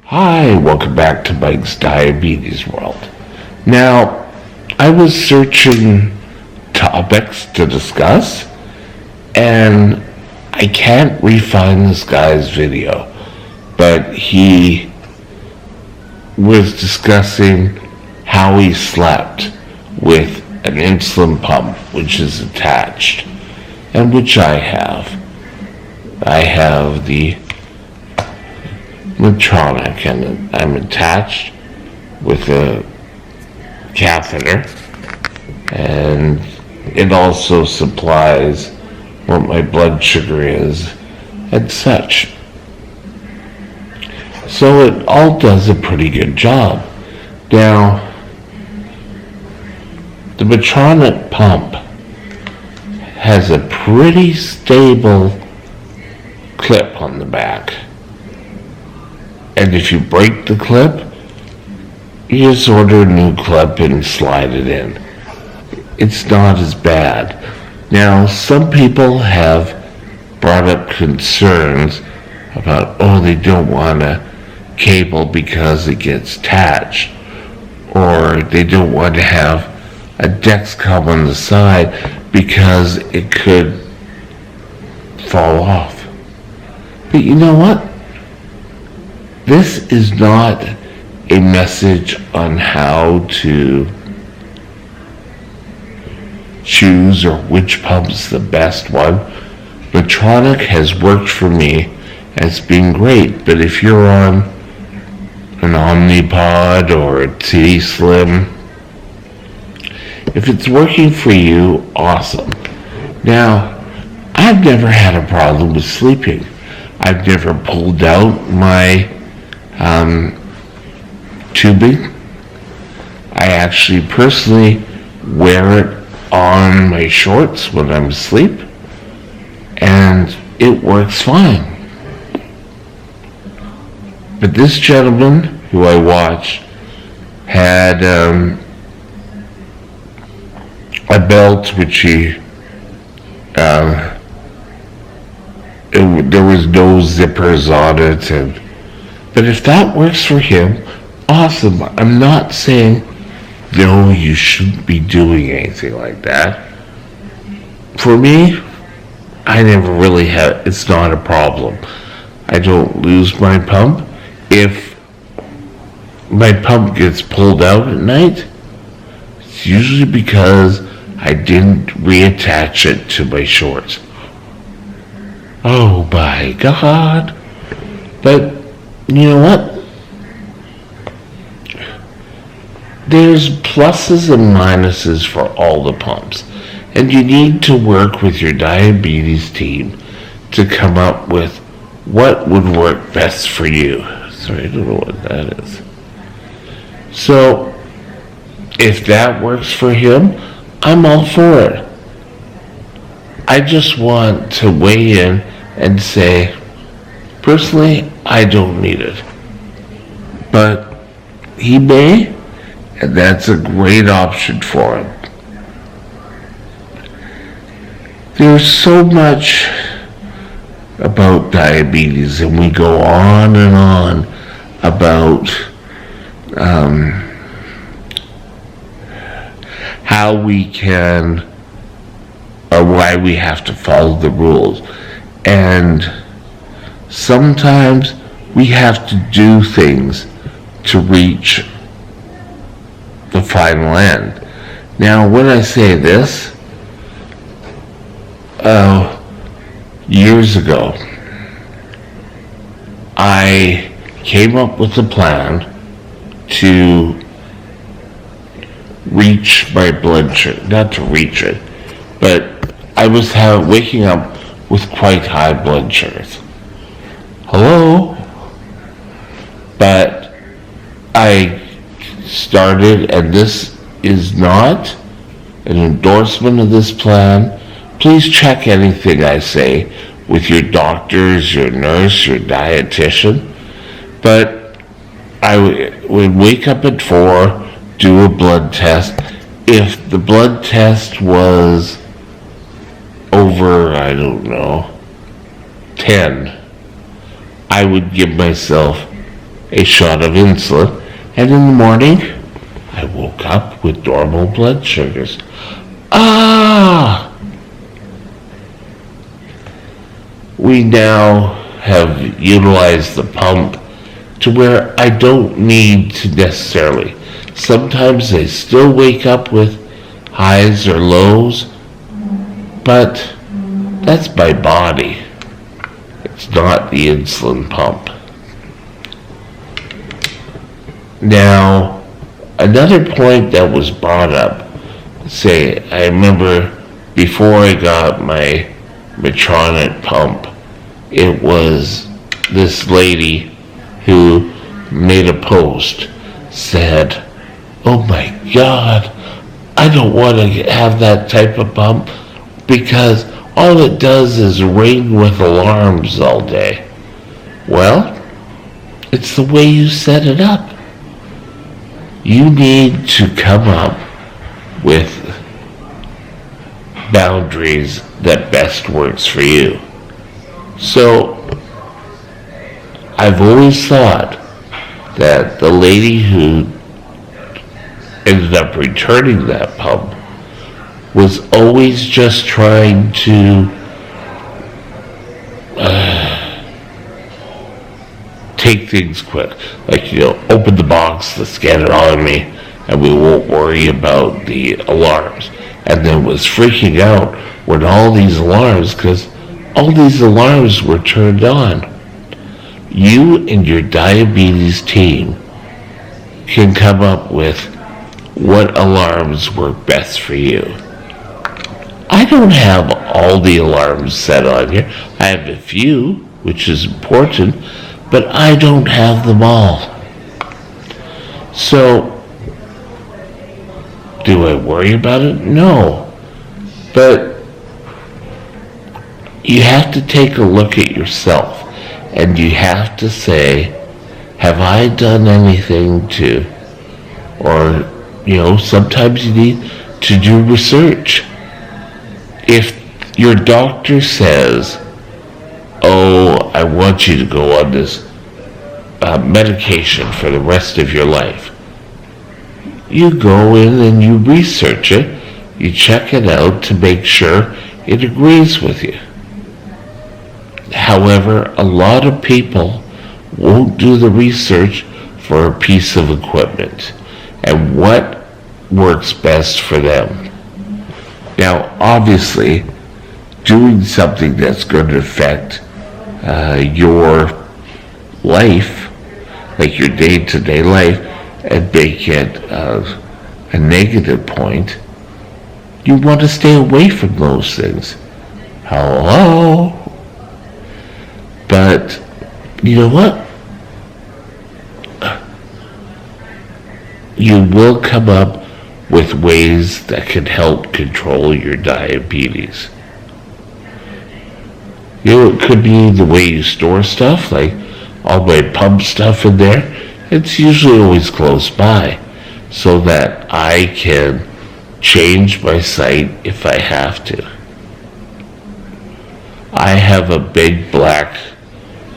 Hi, welcome back to Mike's Diabetes World. Now, I was searching topics to discuss, and I can't re-find this guy's video, but he was discussing how he slept with an insulin pump which is attached, and which I have. I have the Medtronic, and I'm attached with a catheter, and it also supplies what my blood sugar is and such. So it all does a pretty good job. Now, the Medtronic pump has a pretty stable clip on the back. And if you break the clip, you just order a new clip and slide it in. It's not as bad. Now, some people have brought up concerns about, they don't want a cable because it gets attached, or they don't want to have a Dexcom on the side because it could fall off. But you know what? This is not a message on how to choose or which pump's the best one. Medtronic has worked for me as being great, but if you're on an Omnipod or a T-Slim, if it's working for you, awesome. Now, I've never had a problem with sleeping. I've never pulled out my tubing. I actually personally wear it on my shorts when I'm asleep, and it works fine. But this gentleman who I watched had a belt which he there was no zippers on it, but if that works for him, awesome. I'm not saying no, you shouldn't be doing anything like that. For me, I never really had, it's not a problem. I don't lose my pump. If my pump gets pulled out at night, it's usually because I didn't reattach it to my shorts. Oh my God. But you know what? There's pluses and minuses for all the pumps, and you need to work with your diabetes team to come up with what would work best for you. Sorry, I don't know what that is. So, if that works for him, I'm all for it. I just want to weigh in and say, personally, I don't need it. But he may, and that's a great option for him. There's so much about diabetes, and we go on and on about how we can, or why we have to follow the rules. And sometimes we have to do things to reach the final end. Now, when I say this, years ago, I came up with a plan to reach my blood sugar, not to reach it, but I was waking up with quite high blood sugars. Hello? But I started, and this is not an endorsement of this plan. Please check anything I say with your doctors, your nurse, your dietitian. But I would wake up at 4, do a blood test. If the blood test was over, 10, I would give myself a shot of insulin, and in the morning, I woke up with normal blood sugars. We now have utilized the pump to where I don't need to necessarily. Sometimes I still wake up with highs or lows, but that's my body. It's not the insulin pump. Now, another point that was brought up, I remember before I got my Medtronic pump, it was this lady who made a post, said, "Oh my God, I don't want to have that type of pump because all it does is ring with alarms all day." Well, it's the way you set it up. You need to come up with boundaries that best works for you. So, I've always thought that the lady who ended up returning that pump was always just trying to take things quick. Like, open the box, let's scan it on me, and we won't worry about the alarms. And then was freaking out when all these alarms, because all these alarms were turned on. You and your diabetes team can come up with what alarms work best for you. I don't have all the alarms set on here. I have a few, which is important, but I don't have them all. So, do I worry about it? No. But you have to take a look at yourself, and you have to say, have I done anything to, or, sometimes you need to do research. If your doctor says, "Oh, I want you to go on this medication for the rest of your life," you go in and you research it, you check it out to make sure it agrees with you. However, a lot of people won't do the research for a piece of equipment and what works best for them. Now, obviously, doing something that's going to affect your life, like your day-to-day life, and make it a negative point, you want to stay away from those things. Hello? But, you know what? You will come up with ways that can help control your diabetes. It could be the way you store stuff, like all my pump stuff in there. It's usually always close by, so that I can change my site if I have to. I have a big black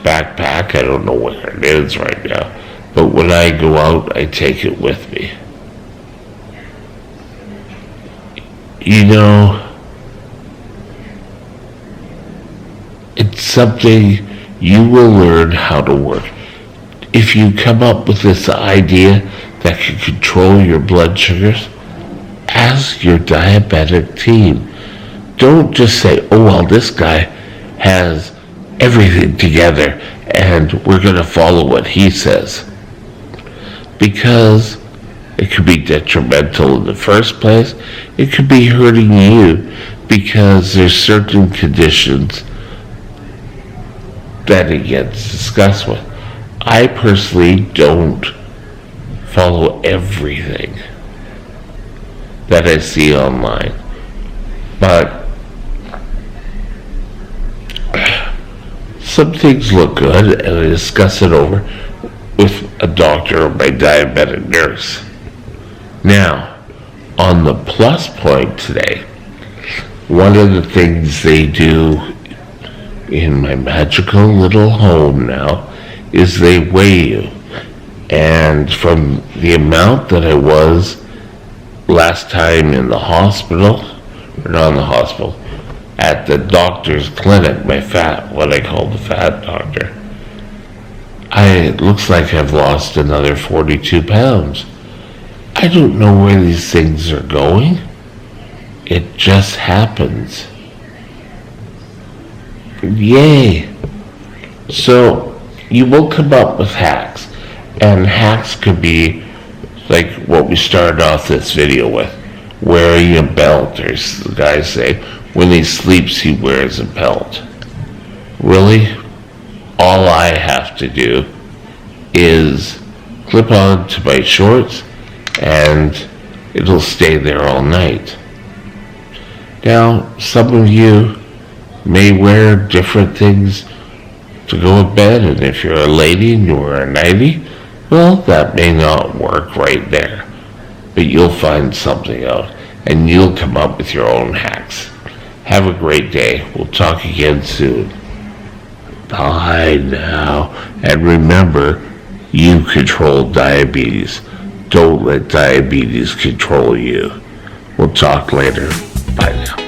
backpack. I don't know where it is right now. But when I go out, I take it with me. You know, it's something you will learn how to work. If you come up with this idea that can control your blood sugars, ask your diabetic team. Don't just say, oh, well, this guy has everything together and we're going to follow what he says. Because it could be detrimental in the first place. It could be hurting you because there's certain conditions that it gets discussed with. I personally don't follow everything that I see online. But some things look good and I discuss it over with a doctor or my diabetic nurse. Now, on the plus point today, one of the things they do in my magical little home now is they weigh you. And from the amount that I was last time in the hospital, or not in the hospital, at the doctor's clinic, what I call the fat doctor, it looks like I've lost another 42 pounds. I don't know where these things are going. It just happens. Yay. So you will come up with hacks. And hacks could be like what we started off this video with. Wearing a belt, or the guys say, when he sleeps he wears a belt. Really? All I have to do is clip on to my shorts and it'll stay there all night. Now, some of you may wear different things to go to bed, and if you're a lady and you wear a nightie, well, that may not work right there. But you'll find something out, and you'll come up with your own hacks. Have a great day. We'll talk again soon. Bye now. And remember, you control diabetes. Don't let diabetes control you. We'll talk later. Bye now.